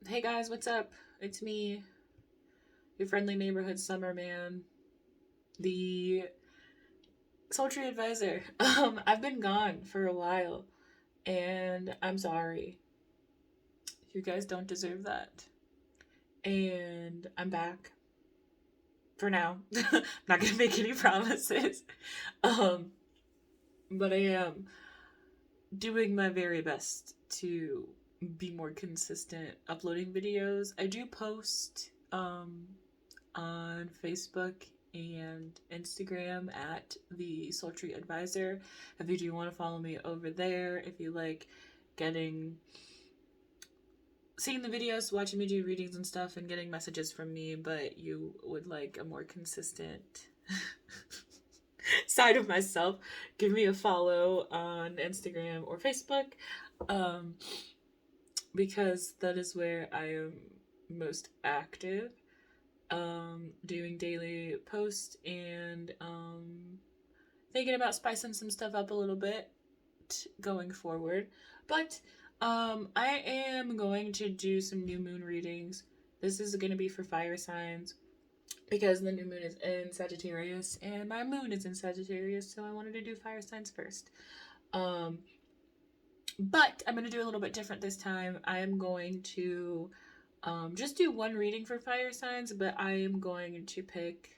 Hey guys, what's up? It's me, your friendly neighborhood summer man, the sultry advisor. I've been gone for a while, and I'm sorry. You guys don't deserve that. And I'm back for now. I'm not gonna make any promises. Um, but I am doing my very best to be more consistent uploading videos. I do post on Facebook and Instagram at the Sultry Advisor. If you do want to follow me over there, if you like seeing the videos, watching me do readings and stuff, and getting messages from me, but you would like a more consistent side of myself, give me a follow on Instagram or Facebook, because that is where I am most active, doing daily posts and thinking about spicing some stuff up a little bit going forward. But I am going to do some new moon readings. This is going to be for fire signs because the new moon is in Sagittarius and my moon is in Sagittarius, so I wanted to do fire signs first. But I'm going to do a little bit different this time. I am going to just do one reading for fire signs, but I am going to pick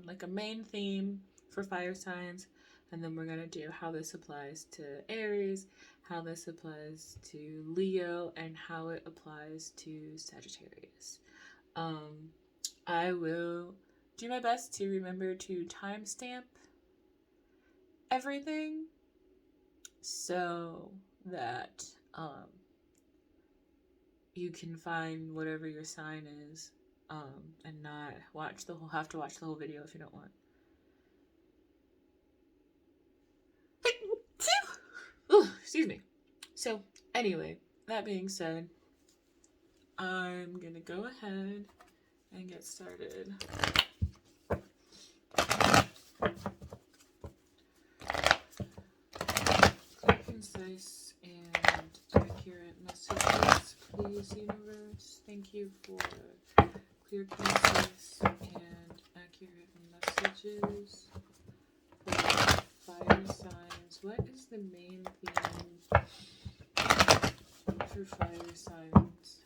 like a main theme for fire signs, and then we're going to do how this applies to Aries, how this applies to Leo, and how it applies to Sagittarius. I will do my best to remember to timestamp everything so that you can find whatever your sign is, and not have to watch the whole video if you don't want. Ooh, excuse me. So anyway, that being said, I'm gonna go ahead and get started. Clear, concise, and accurate messages, please, universe. Thank you for clear, concise, and accurate messages for fire signs. What is the main theme for fire signs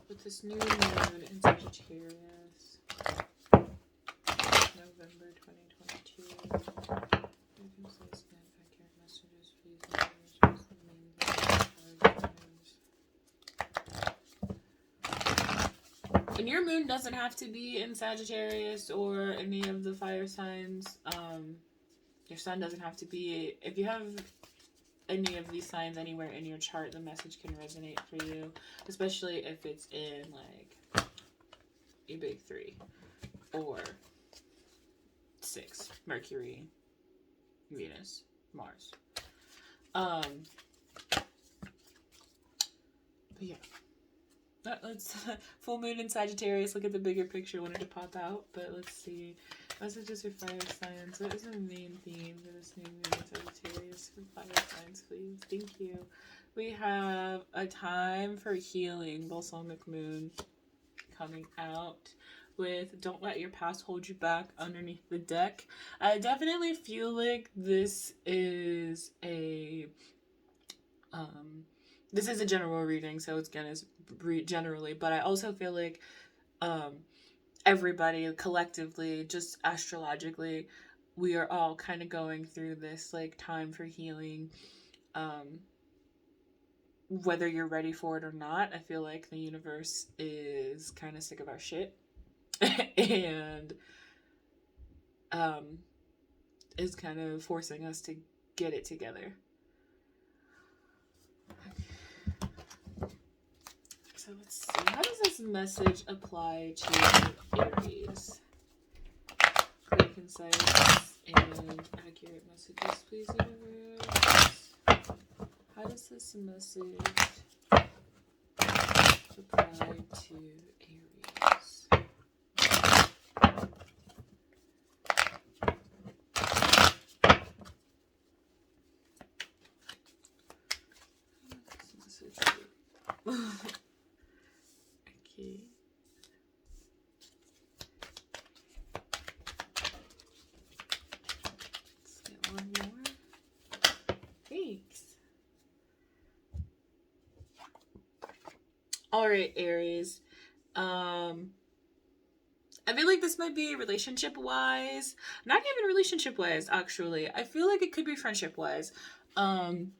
with this new moon in Sagittarius, November 2022? Clear, concise, and accurate messages, please, universe. What's the main theme for fire signs? And your moon doesn't have to be in Sagittarius or any of the fire signs. Your sun doesn't have to be. If you have any of these signs anywhere in your chart, the message can resonate for you, especially if it's in like a big 3 or 6, Mercury, Venus, Mars. But yeah. Let's full moon in Sagittarius. Look at the bigger picture. Wanted to pop out, but let's see. Messages for fire signs. What is the main theme for this new moon in Sagittarius for fire signs, please? Thank you. We have a time for healing, balsamic moon, coming out with "Don't let your past hold you back" underneath the deck. I definitely feel like this is a general reading, so it's gonna read generally, but I also feel like everybody collectively, just astrologically, we are all kind of going through this like time for healing, whether you're ready for it or not. I feel like the universe is kind of sick of our shit and is kind of forcing us to get it together. So let's see, how does this message apply to Aries? Clear, concise, and accurate messages, please, universe. How does this message apply to Aries? This message All right, Aries. Um, I feel like this might be relationship wise. Not even relationship wise, actually. I feel like it could be friendship wise. Um,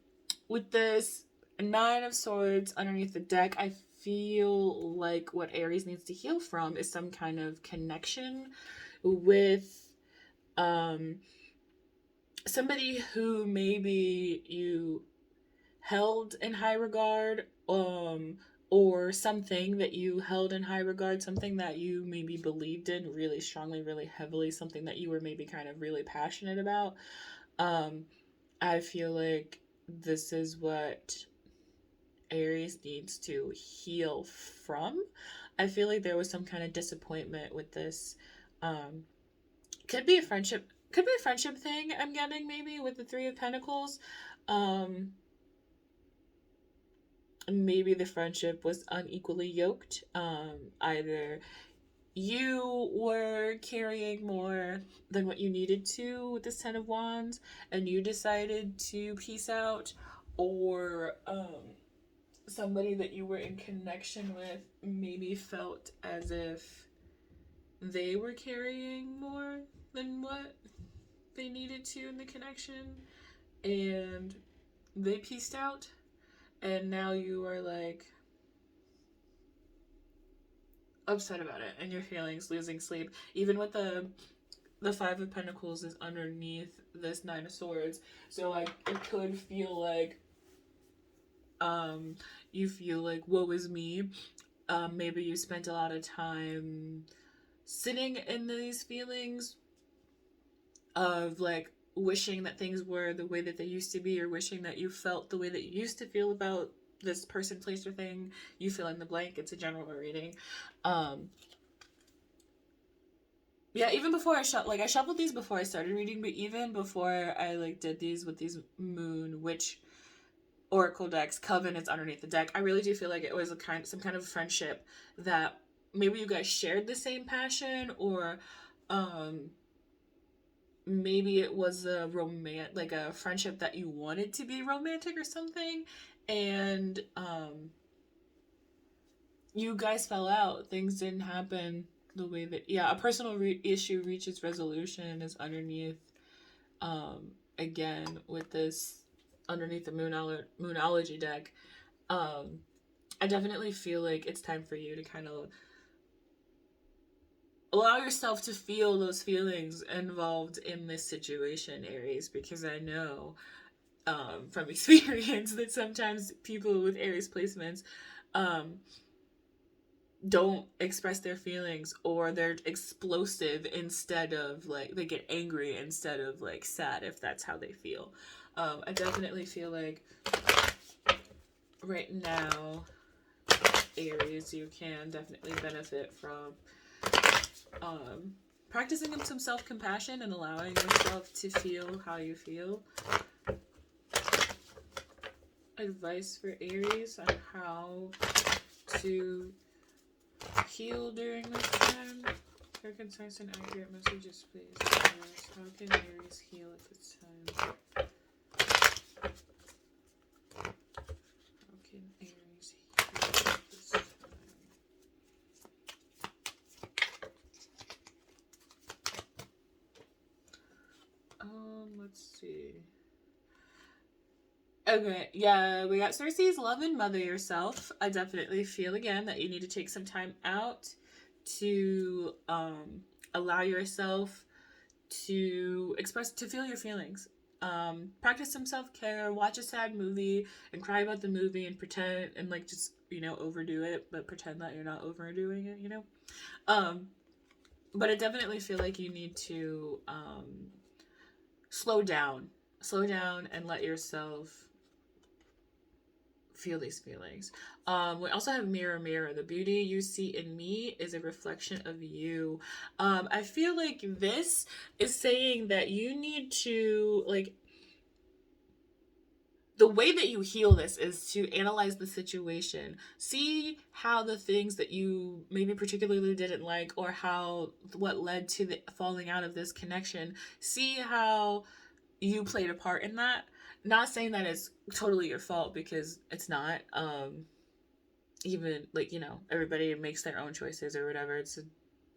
with this Nine of Swords underneath the deck, I feel like what Aries needs to heal from is some kind of connection with um somebody who maybe you held in high regard, or something that you held in high regard, something that you maybe believed in really strongly, really heavily, something that you were maybe kind of really passionate about. um I feel like this is what Aries needs to heal from. I feel like there was some kind of disappointment with this. um could be a friendship thing I'm getting, maybe with the Three of Pentacles. um Maybe the friendship was unequally yoked. Either you were carrying more than what you needed to with this Ten of Wands, and you decided to peace out, or somebody that you were in connection with maybe felt as if they were carrying more than what they needed to in the connection, and they pieced out, and now you are like upset about it and your feelings, losing sleep. Even with the Five of Pentacles is underneath this Nine of Swords, so like it could feel like um you feel like woe is me. Maybe you spent a lot of time sitting in these feelings of like wishing that things were the way that they used to be, or wishing that you felt the way that you used to feel about this person, place, or thing. You fill in the blank. It's a general reading. um Yeah, even before I shuffled these before I started reading, but even before I like did these with these Moon Witch Oracle decks, Covenants underneath the deck, I really do feel like it was some kind of friendship that maybe you guys shared the same passion, or um maybe it was like a friendship that you wanted to be romantic or something, and you guys fell out. Things didn't happen the way that, yeah, a personal issue reaches resolution is underneath, again with this underneath the Moonology deck. I definitely feel like it's time for you to kind of allow yourself to feel those feelings involved in this situation, Aries, because I know, from experience, that sometimes people with Aries placements um, don't express their feelings, or they're explosive instead of like they get angry instead of like sad, if that's how they feel. I definitely feel like right now, Aries, you can definitely benefit from um, practicing some self-compassion and allowing yourself to feel how you feel. Advice for Aries on how to heal during this time. Clear, concise, and accurate messages, please. How can Aries heal at this time? How can Aries heal at this time? Let's see. Okay, yeah, we got Cersei's love and mother yourself. I definitely feel again that you need to take some time out to allow yourself to feel your feelings. Practice some self-care, watch a sad movie and cry about the movie and pretend and like just, overdo it, but pretend that you're not overdoing it. Um, but I definitely feel like you need to slow down. Slow down and let yourself feel these feelings. We also have Mirror Mirror. The beauty you see in me is a reflection of you. I feel like this is saying that you need to like the way that you heal this is to analyze the situation, see how the things that you maybe particularly didn't like, or how what led to the falling out of this connection, see how you played a part in that. Not saying that it's totally your fault, because it's not. even like, everybody makes their own choices or whatever. It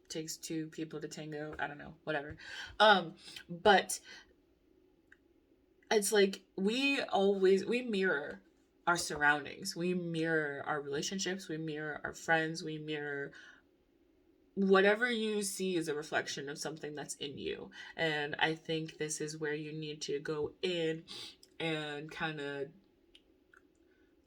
takes two people to tango. I don't know, whatever. But it's like we mirror our surroundings, we mirror our relationships, we mirror our friends, we mirror whatever you see is a reflection of something that's in you. And I think this is where you need to go in and kind of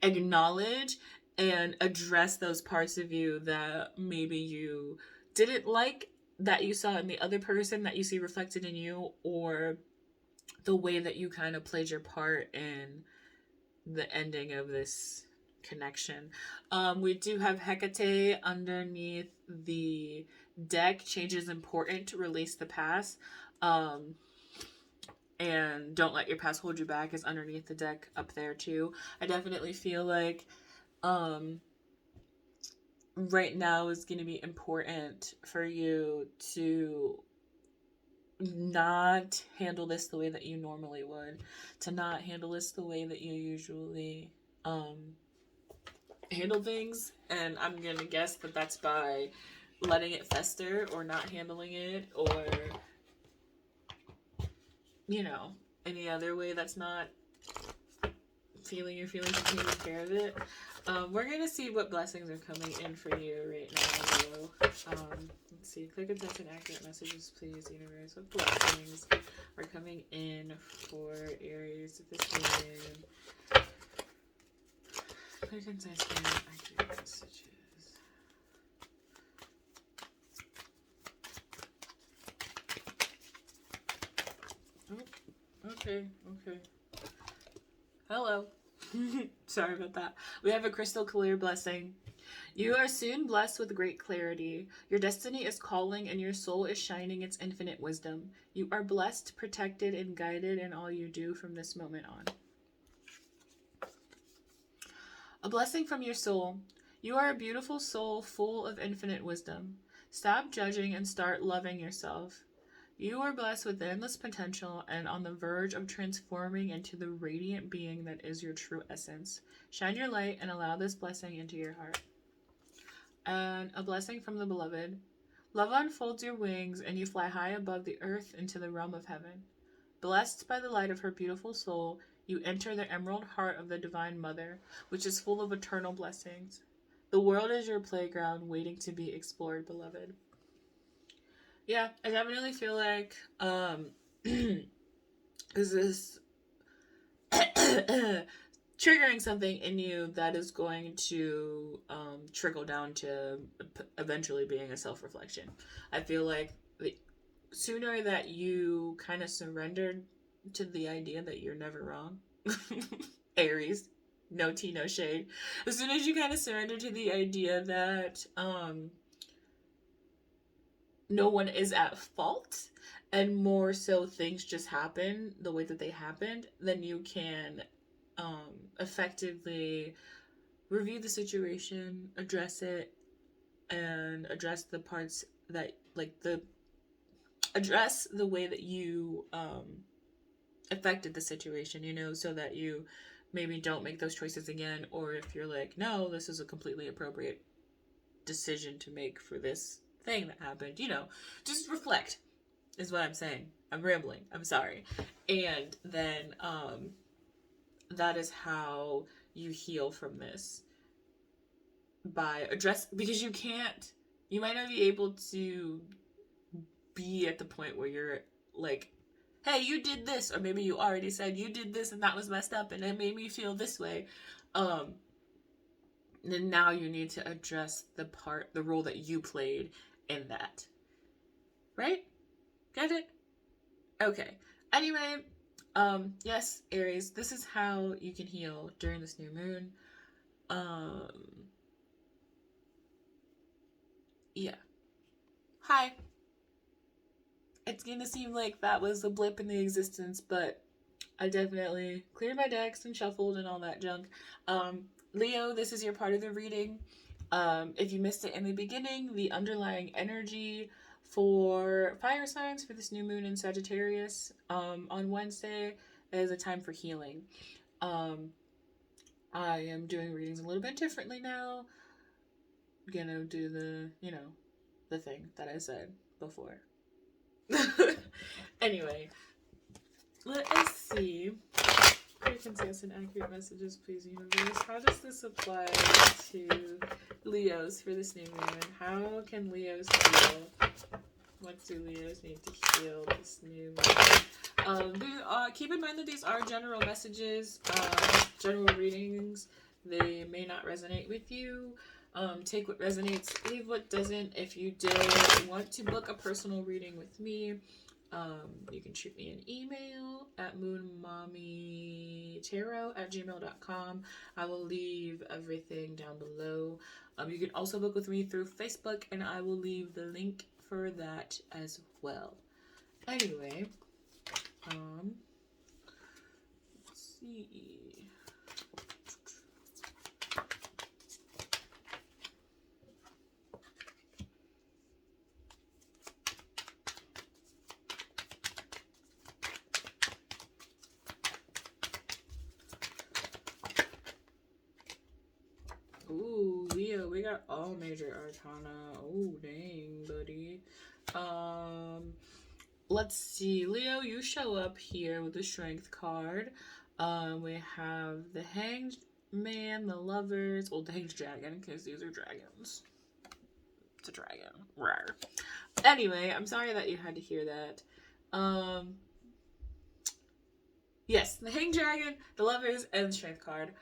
acknowledge and address those parts of you that maybe you didn't like, that you saw in the other person, that you see reflected in you, or the way that you kind of played your part in the ending of this connection. We do have Hecate underneath the deck. Change is important to release the past. And don't let your past hold you back is underneath the deck up there too. I definitely feel like right now is going to be important for you to not handle this the way that you normally would, to not handle this the way that you usually handle things. And I'm gonna guess that that's by letting it fester or not handling it, or any other way that's not feeling your feelings and taking care of it. We're gonna see what blessings are coming in for you right now, Leo. Let's see. Clear, concise, and accurate messages, please, universe. What blessings are coming in for Aries this moon? Clear, concise, and accurate messages. Oh, okay. Hello. Sorry about that. We have a crystal clear blessing. You are soon blessed with great clarity. Your destiny is calling and your soul is shining its infinite wisdom. You are blessed, protected, and guided in all you do from this moment on. A blessing from your soul. You are a beautiful soul full of infinite wisdom. Stop judging and start loving yourself. You are blessed with endless potential and on the verge of transforming into the radiant being that is your true essence. Shine your light and allow this blessing into your heart. And a blessing from the beloved. Love unfolds your wings and you fly high above the earth into the realm of heaven. Blessed by the light of her beautiful soul, you enter the emerald heart of the Divine Mother, which is full of eternal blessings. The world is your playground waiting to be explored, beloved. Yeah, I definitely feel like is this triggering something in you that is going to trickle down to eventually being a self-reflection. I feel like the sooner that you kind of surrendered to the idea that you're never wrong, Aries, no tea, no shade. As soon as you kind of surrender to the idea that no one is at fault, and more so things just happen the way that they happened, then you can effectively review the situation, address it, and address the parts that address the way that you affected the situation, so that you maybe don't make those choices again, or if you're like, no, this is a completely appropriate decision to make for this thing that happened, just reflect is what I'm saying. I'm rambling. I'm sorry. And then that is how you heal from this, by because you might not be able to be at the point where you're like, hey, you did this, or maybe you already said you did this and that was messed up and it made me feel this way. Then now you need to address the role that you played in that. Right? Get it? Okay. Anyway, yes, Aries, this is how you can heal during this new moon. Yeah. Hi. It's gonna seem like that was a blip in the existence, but I definitely cleared my decks and shuffled and all that junk. Leo, this is your part of the reading. If you missed it in the beginning, the underlying energy for fire signs for this new moon in Sagittarius on Wednesday is a time for healing. I am doing readings a little bit differently now. gonna do the, the thing that I said before. Anyway, let us see. Clear, concise, and accurate messages, please, universe. How does this apply to Leos for this new moon? How can Leos heal? What do Leos need to heal this new moon? Keep in mind that these are general messages, general readings. They may not resonate with you. Take what resonates, leave what doesn't. If you did want to book a personal reading with me, you can shoot me an email at moonmommytarot@gmail.com. I will leave everything down below. You can also book with me through Facebook, and I will leave the link for that as well. Anyway, let's see. Ooh, Leo, we got all major arcana. Oh, dang, buddy. Let's see. Leo, you show up here with the Strength card. We have the Hanged Man, the Lovers, well, the Hanged Dragon, because these are dragons. It's a dragon. Rawr. Anyway, I'm sorry that you had to hear that. Yes, the Hanged Dragon, the Lovers, and the Strength card.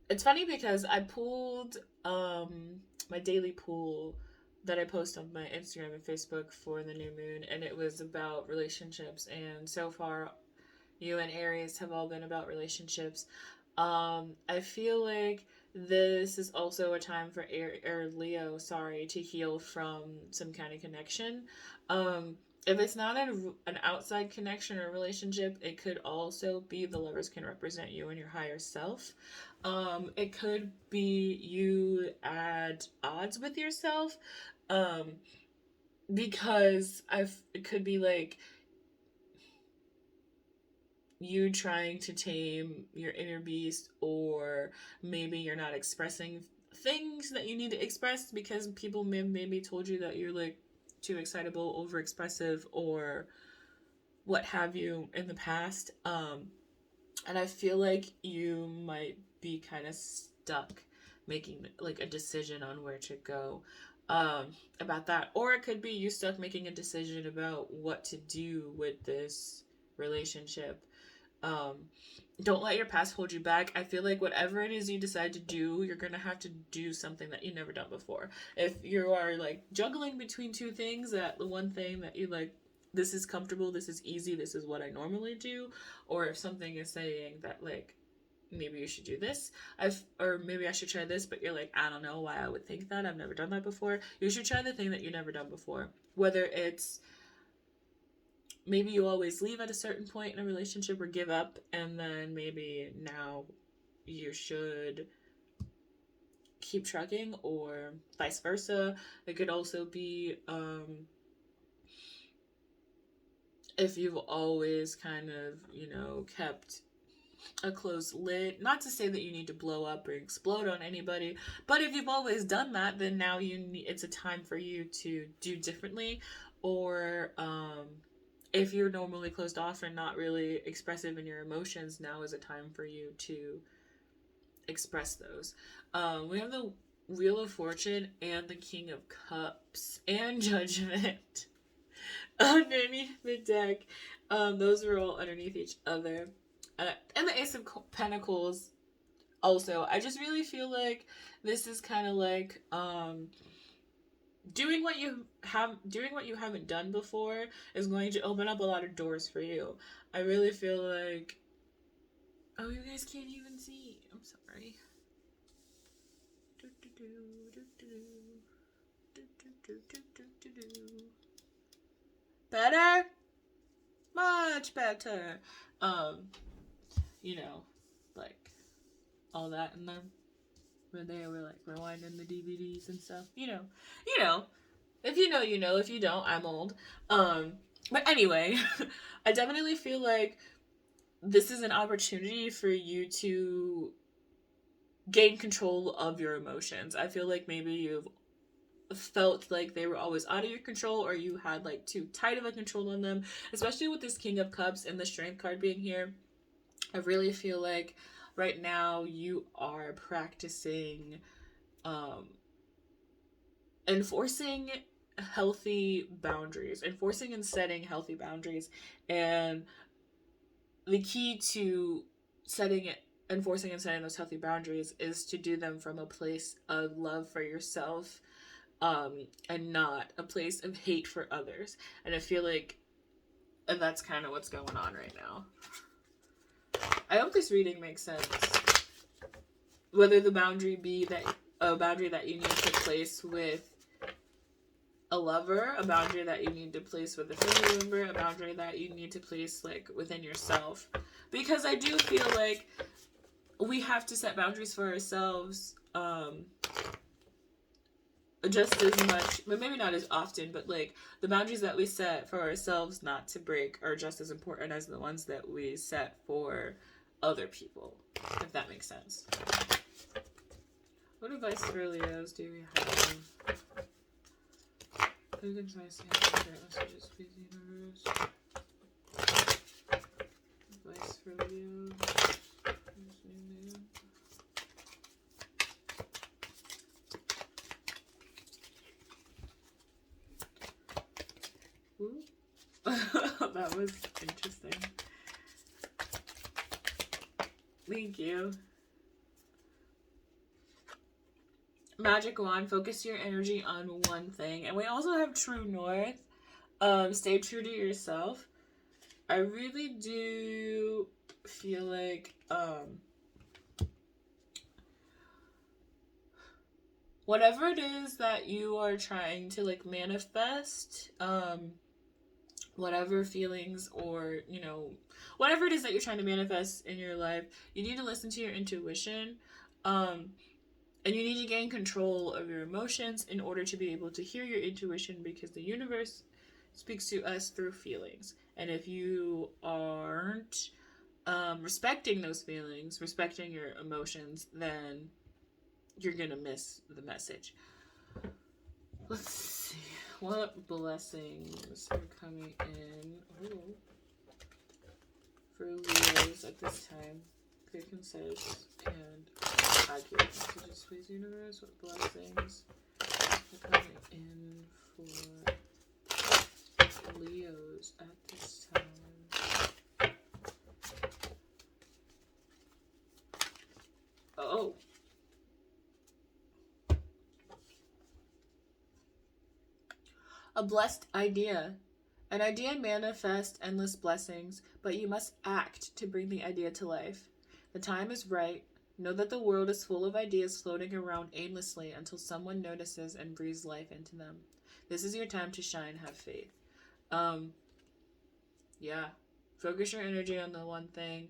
It's funny because I pulled my daily pool that I post on my Instagram and Facebook for the new moon, and it was about relationships. And so far, you and Aries have all been about relationships. I feel like this is also a time for Leo, to heal from some kind of connection. If it's not an outside connection or relationship, it could also be the Lovers can represent you and your higher self. It could be you at odds with yourself, because it could be like you trying to tame your inner beast, or maybe you're not expressing things that you need to express because people maybe told you that you're like too excitable, over expressive, or what have you in the past. And I feel like you might be kind of stuck making like a decision on where to go about that. Or it could be you stuck making a decision about what to do with this relationship. Don't let your past hold you back. I feel like whatever it is you decide to do, you're gonna have to do something that you've never done before. If you are like juggling between two things, that the one thing that you like, this is comfortable, this is easy, this is what I normally do, or if something is saying that like maybe you should do this, or maybe I should try this, but you're like, I don't know why I would think that, I've never done that before. You should try the thing that you've never done before. Whether it's maybe you always leave at a certain point in a relationship or give up, and then maybe now you should keep trucking, or vice versa. It could also be if you've always kind of, kept a closed lid. Not to say that you need to blow up or explode on anybody, but if you've always done that, then now it's a time for you to do differently. Or if you're normally closed off and not really expressive in your emotions, now is a time for you to express those. We have the Wheel of Fortune and the King of Cups and Judgment underneath the deck. Those are all underneath each other. And the Ace of Pentacles also. I just really feel like this is kind of like doing what you haven't done before is going to open up a lot of doors for you. I really feel like, oh, you guys can't even see. I'm sorry. Better? Much better. Like all that in them. When they were like rewinding the DVDs and stuff. You know. If you know, you know. If you don't, I'm old. But anyway, I definitely feel like this is an opportunity for you to gain control of your emotions. I feel like maybe you've felt like they were always out of your control, or you had like too tight of a control on them, especially with this King of Cups and the Strength card being here. I really feel like right now you are practicing enforcing healthy boundaries, enforcing and setting healthy boundaries. And the key to setting it, enforcing and setting those healthy boundaries is to do them from a place of love for yourself, and not a place of hate for others. And I feel like, and that's kind of what's going on right now. I hope this reading makes sense. Whether the boundary be that a boundary that you need to place with a lover, a boundary that you need to place with a family member, a boundary that you need to place like within yourself. Because I do feel like we have to set boundaries for ourselves, just as much, but maybe not as often, but like the boundaries that we set for ourselves not to break are just as important as the ones that we set for other people, if that makes sense. What advice for Leos do we have? Who can advise messages, please, universe? Advice for Leo. That was interesting. Thank you. Magic Wand, focus your energy on one thing. And we also have True North. Stay true to yourself. I really do feel like whatever it is that you are trying to like manifest, whatever feelings or, you know, whatever it is that you're trying to manifest in your life, you need to listen to your intuition. And you need to gain control of your emotions in order to be able to hear your intuition, because the universe speaks to us through feelings. And if you aren't respecting those feelings, respecting your emotions, then you're going to miss the message. Let's see. What blessings are coming in for Leos at this time? Clear, concise, and accurate messages, please, universe. What blessings are coming in for Leos at this time? Oh. A blessed idea. An idea manifests endless blessings, but you must act to bring the idea to life. The time is right. Know that the world is full of ideas floating around aimlessly until someone notices and breathes life into them. This is your time to shine. Have faith. Yeah. Focus your energy on the one thing,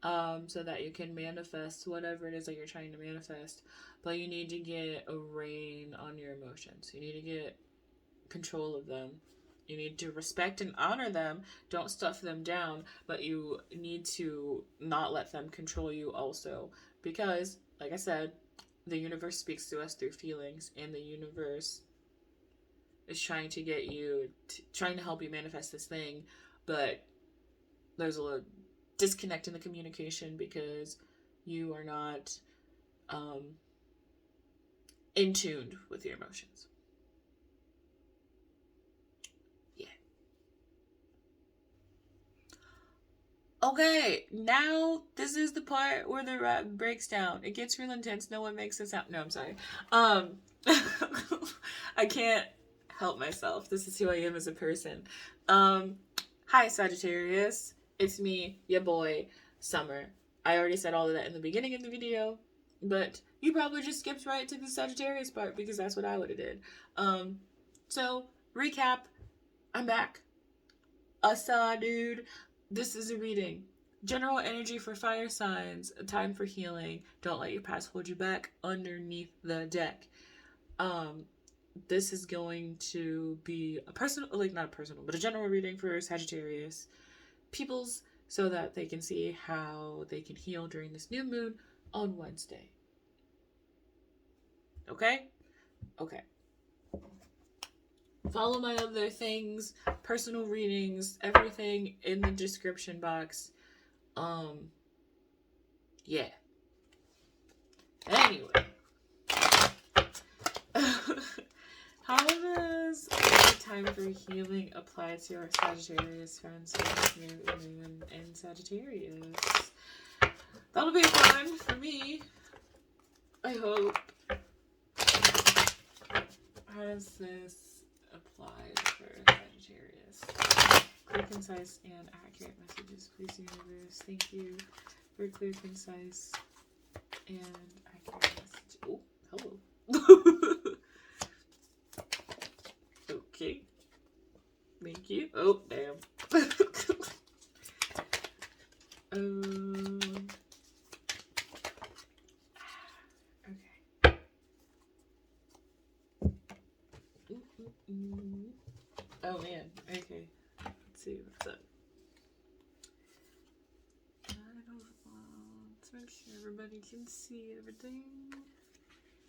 so that you can manifest whatever it is that you're trying to manifest. But you need to get a rein on your emotions. You need to get control of them. You need to respect and honor them. Don't stuff them down, but you need to not let them control you also. Because, like I said, the universe speaks to us through feelings, and the universe is trying to get you, trying to help you manifest this thing, but there's a little disconnect in the communication because you are not in tune with your emotions. Okay, now this is the part where the rap breaks down. It gets real intense. No one makes this out. No, I'm sorry. I can't help myself. This is who I am as a person. Hi, Sagittarius. It's me, your boy, Summer. I already said all of that in the beginning of the video, but you probably just skipped right to the Sagittarius part because that's what I would have did. So, recap. I'm back. Asa, dude. This is a reading. General energy for fire signs. A time for healing. Don't let your past hold you back. Underneath the deck. This is going to be a personal, like not a personal, but a general reading for Sagittarius. Peoples, so that they can see how they can heal during this new moon on Wednesday. Okay? Okay. Follow my other things, personal readings, everything in the description box. Yeah. Anyway. How does the time for healing apply to our Sagittarius friends in Sagittarius? That'll be fun for me. I hope. How does this apply for Sagittarius? Clear, concise, and accurate messages, please, universe. Thank you for clear, concise, and accurate messages. Oh, hello. Okay. Thank you. Oh, damn. Okay. Oh, man. Okay. Let's see what's up. Let's make sure everybody can see everything.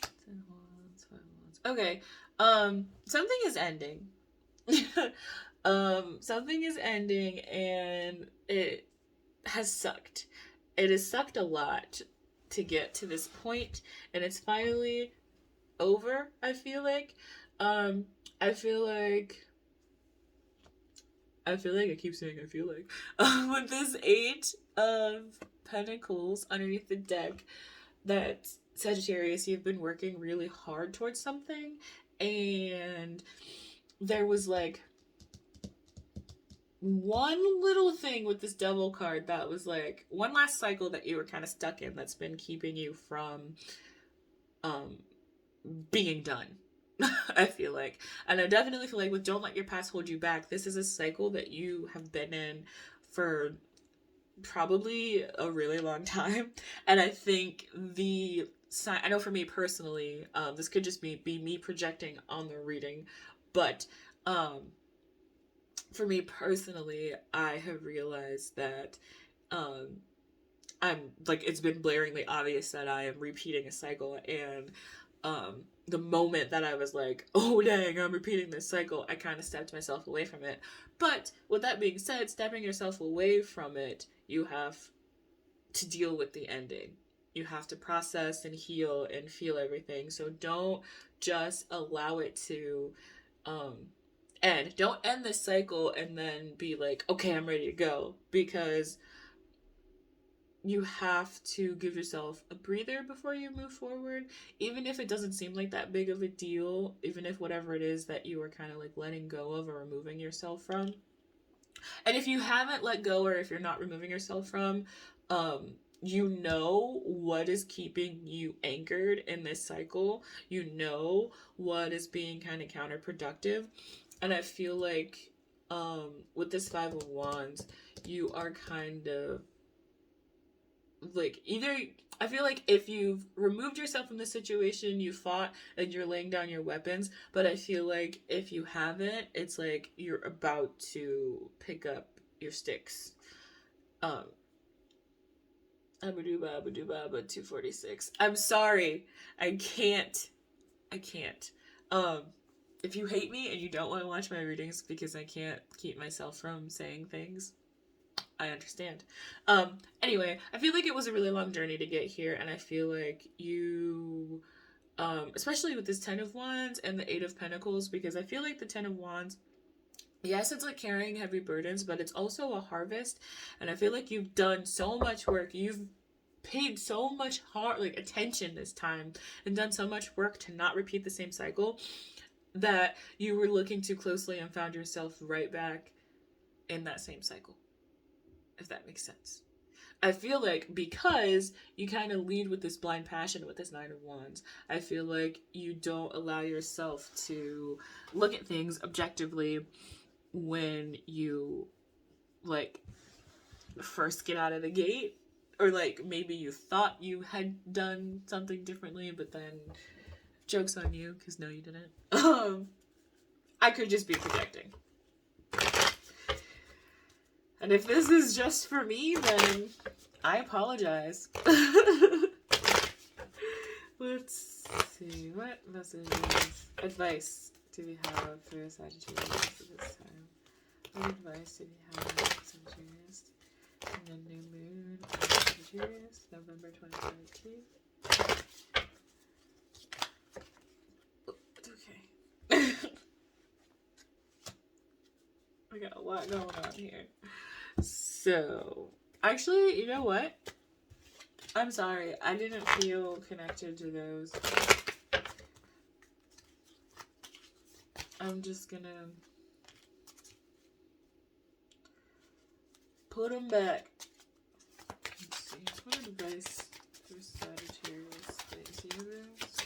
10 wands, 5 wands. Okay. Something is ending. Something is ending, and it has sucked. It has sucked a lot to get to this point, and it's finally over, I feel like. I feel like I keep saying I feel like. With this 8 of Pentacles underneath the deck, that Sagittarius, you've been working really hard towards something, and there was like one little thing with this Devil card that was like one last cycle that you were kind of stuck in that's been keeping you from being done. I feel like, and I definitely feel like with Don't Let Your Past Hold You Back, this is a cycle that you have been in for probably a really long time. And I think I know for me personally, this could just be me projecting on the reading, but for me personally, I have realized that I'm like, it's been blaringly obvious that I am repeating a cycle, and the moment that I was like, oh dang, I'm repeating this cycle, I kind of stepped myself away from it. But with that being said, stepping yourself away from it, you have to deal with the ending. You have to process and heal and feel everything. So don't just allow it to end. Don't end this cycle and then be like, okay, I'm ready to go, because you have to give yourself a breather before you move forward, even if it doesn't seem like that big of a deal, even if whatever it is that you are kind of like letting go of or removing yourself from. And if you haven't let go, or if you're not removing yourself from, you know what is keeping you anchored in this cycle. You know what is being kind of counterproductive. And I feel like with this 5 of Wands, you are kind of like, either I feel like if you've removed yourself from the situation, you fought and you're laying down your weapons. But I feel like if you haven't, it's like you're about to pick up your sticks. Abaduba 246. I'm sorry. I can't. If you hate me and you don't want to watch my readings because I can't keep myself from saying things, I understand. Anyway, I feel like it was a really long journey to get here, and I feel like you, especially with this 10 of Wands and the 8 of Pentacles, because I feel like the 10 of Wands, yes, it's like carrying heavy burdens, but it's also a harvest, and I feel like you've done so much work. You've paid so much attention this time and done so much work to not repeat the same cycle, that you were looking too closely and found yourself right back in that same cycle, if that makes sense. I feel like because you kind of lead with this blind passion with this 9 of Wands, I feel like you don't allow yourself to look at things objectively when you like first get out of the gate, or like maybe you thought you had done something differently, but then joke's on you, because no, you didn't. I could just be projecting. And if this is just for me, then I apologize. Let's see. What messages, advice do we have for Sagittarius at this time? What advice do we have for Sagittarius? And then new moon on Sagittarius, November 2022. Okay. I got a lot going on here. So, actually, you know what? I'm sorry. I didn't feel connected to those. I'm just gonna put them back. Let's see. What advice for Sagittarius? Please, universe.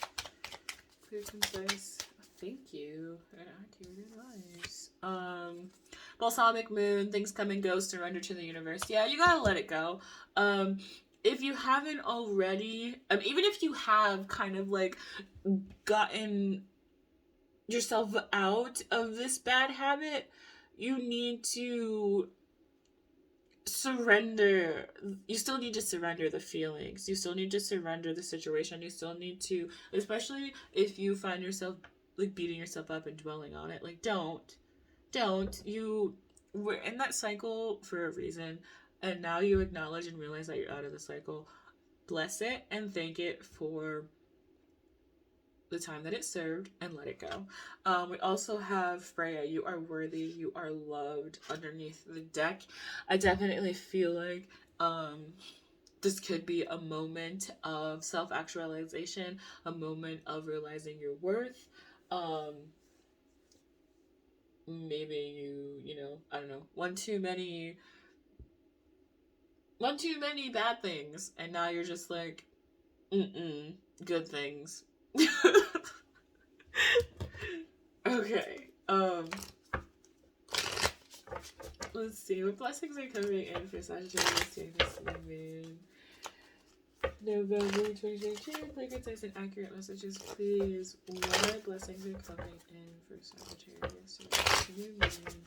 Clear, concise. Thank you. And accurate advice. Balsamic moon, things come and go, surrender to the universe. Yeah, you gotta let it go. If you haven't already, even if you have kind of like gotten yourself out of this bad habit, you need to surrender. You still need to surrender the feelings. You still need to surrender the situation. You still need to, especially if you find yourself like beating yourself up and dwelling on it. Like, don't. We're in that cycle for a reason, and now you acknowledge and realize that you're out of the cycle. Bless it and thank it for the time that it served, and let it go. We also have Freya. You are worthy. You are loved underneath the deck. I definitely feel like this could be a moment of self-actualization, a moment of realizing your worth. Maybe you know, I don't know, one too many bad things, and now you're just like, good things. Okay. Let's see what blessings are coming in for Sagittarius during this moon. November 2022. Play concise and accurate messages, please. What blessings are coming in for Sagittarius during new moon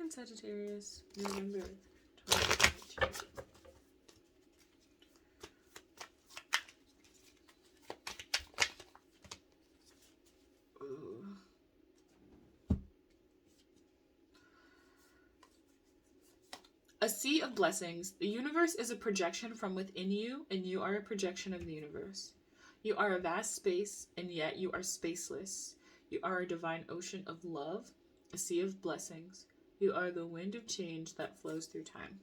in Sagittarius, November 2022? A sea of blessings. The universe is a projection from within you, and you are a projection of the universe. You are a vast space, and yet you are spaceless. You are a divine ocean of love, a sea of blessings. You are the wind of change that flows through time.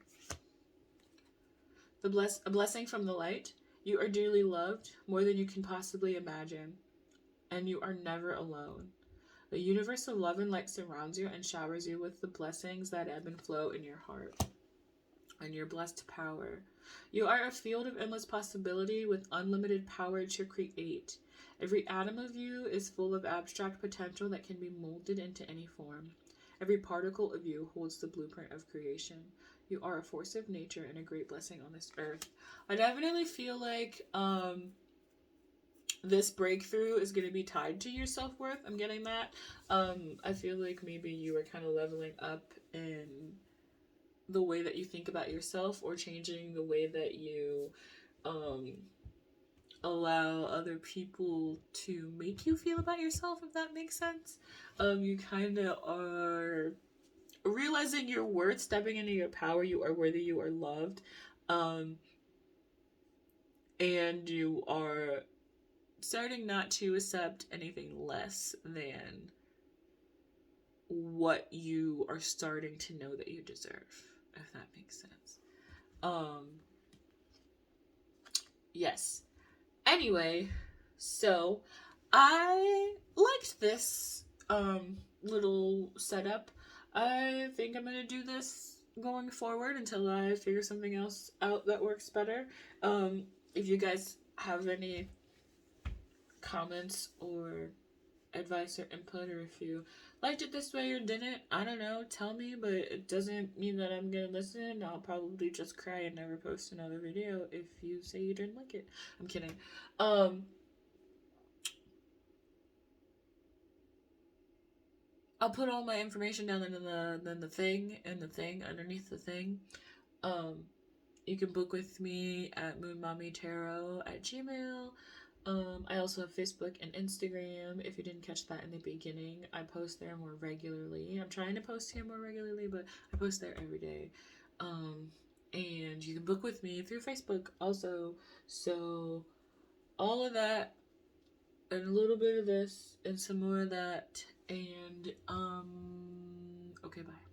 A blessing from the light. You are dearly loved, more than you can possibly imagine, and you are never alone. A universe of love and light surrounds you and showers you with the blessings that ebb and flow in your heart and your blessed power. You are a field of endless possibility with unlimited power to create. Every atom of you is full of abstract potential that can be molded into any form. Every particle of you holds the blueprint of creation. You are a force of nature and a great blessing on this earth. I definitely feel like this breakthrough is going to be tied to your self-worth. I'm getting that. I feel like maybe you are kind of leveling up in the way that you think about yourself, or changing the way that you allow other people to make you feel about yourself, if that makes sense. You kind of are realizing your worth, stepping into your power. You are worthy, you are loved, and you are starting not to accept anything less than what you are starting to know that you deserve, if that makes sense. Yes. Anyway, so I liked this little setup. I think I'm gonna do this going forward until I figure something else out that works better. If you guys have any comments or advice or input, or if you liked it this way or didn't, I don't know, tell me, but it doesn't mean that I'm gonna listen. I'll probably just cry and never post another video if you say you didn't like it. I'm kidding. I'll put all my information down in the thing underneath the thing. You can book with me at moonmommytarot@gmail. I also have Facebook and Instagram. If you didn't catch that in the beginning, I post there more regularly. I'm trying to post here more regularly, but I post there every day. And you can book with me through Facebook also. So all of that and a little bit of this and some more of that, and okay, bye.